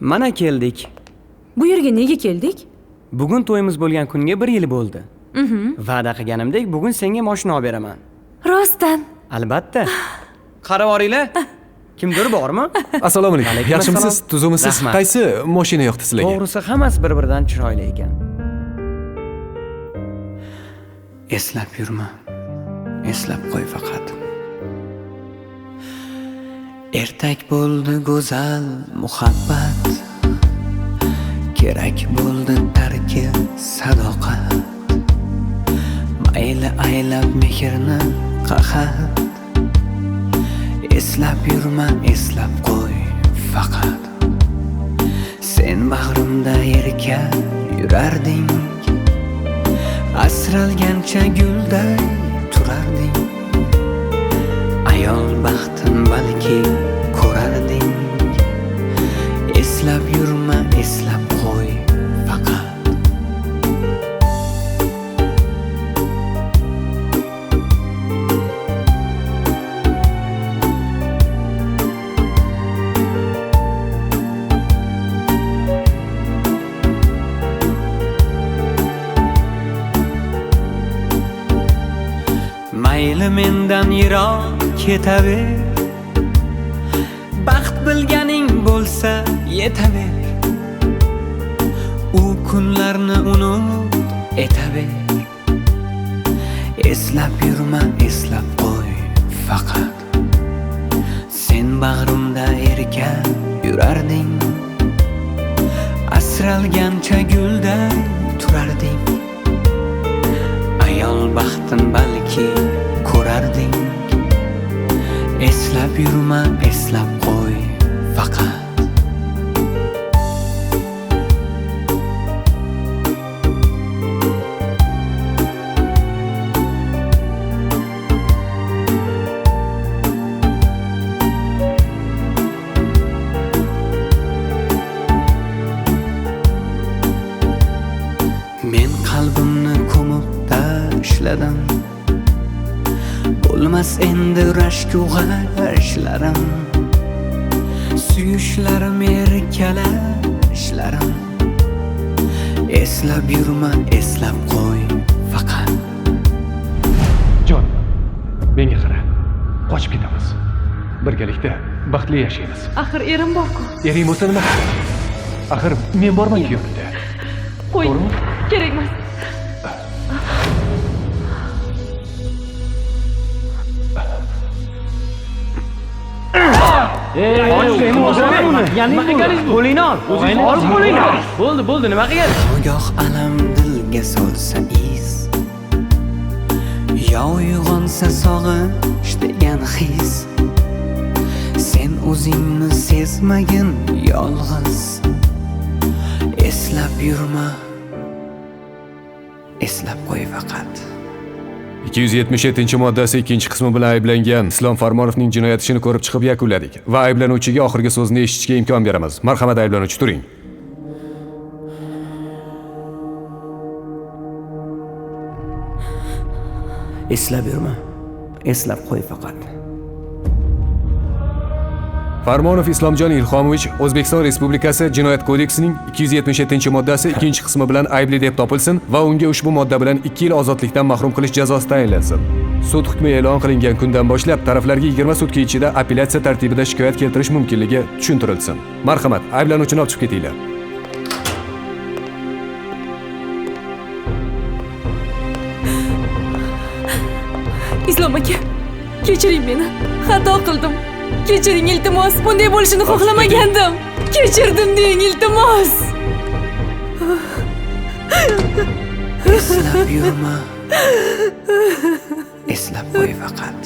Mana keldik. Bu yerga nega keldik? Bugun to'yimiz bo'lgan kunga 1 yil bo'ldi. Va'da qilganimdek, bugun senga mashina olib beraman. Rostdan. Albatta. Qarab oringlar. Kimdir bormi? Assalomu alaykum. Alaykum Yaxshimisiz? assalom. Tuzumisiz? Rahmat. Qaysi mashina yoqdi sizlarga? To'g'risi hammasi bir-biridan chiroyli ekan. Eslab yurma. Eslab qo'y faqat. Ertak bo'ldi go'zal muhabbat. Kerak bo'ldi tarki sadoqat. Mayli aylab mehrni qahat. Eslab yurma, eslab qo'y faqat. Sen bag'rimda erka yurarding. Asralgancha gulday turarding. Ayol baxtin balki ko'rarding. Eslab yurma, eslab qo'y faqat. Mayli mendan yiroq ketaver. Baxt bilganing bo'lsa yetaver. U kunlarni unut etaver. Eslab yurma, eslab qo'y faqat. Sen bag'rimda erka yurarding. Asralgancha gulday turarding. Ayol baxtin balki ko'rarding. Eslab yurma, eslab qo'y faqat. Men qalbimni ko'mib tashladim. Bo'lmas endi rashk-u g'ashlarim. Suyishlarim, erkalashlarim. Eslab yurma, eslab qo'y faqat. Jon, menga qara. Qochib ketamiz. Birgalikda baxtli yashaymiz. Axir erim bor-ku. Ering bo'lsa nima? Axir men borman-ku yonida. Qo'y. To'g'rimi? Kerak emas. Qo'lingni ol. Ol qo'lingni. Bo'ldi, nima qilgan? Goh alam dilga solsa iz. Yo uyg'onsa sog'inch degan his. Sen o'zingni sezmagin yolg'iz. Eslab yurma. Eslab qo'y faqat. 277-moddasi 2-qismi bilan ayblangan Islom Farmonovning jinoyat ishini ko'rib chiqib yakunladik va ayblanuvchiga oxirgi so'zni eshitishga imkon beramiz. Marhamat, ayblanuvchi, turing. Eslab yurma. Eslab qo'y faqat. Farmonov Islomjon Ilhomovich O'zbekiston Respublikasi Jinoyat kodeksining 277-moddasi 2-qismi bilan aybli deb topilsin va unga ushbu modda bilan 2 yil ozodlikdan mahrum qilish jazosi tayinlansin. Sud hukmi e'lon qilingan kundan boshlab taraflarga 20 sutka ichida apellyatsiya tartibida shikoyat keltirish mumkinligi tushuntirilsin. Marhamat, ayblanuvchini olib chiqib ketinglar. Islom aka, kechiring meni. Xato qildim. Kechiring iltimos. Bunday bo'lishini xohlamagandim. Kechirdim deng iltimos. Eslab yurma. Eslab qo'y faqat.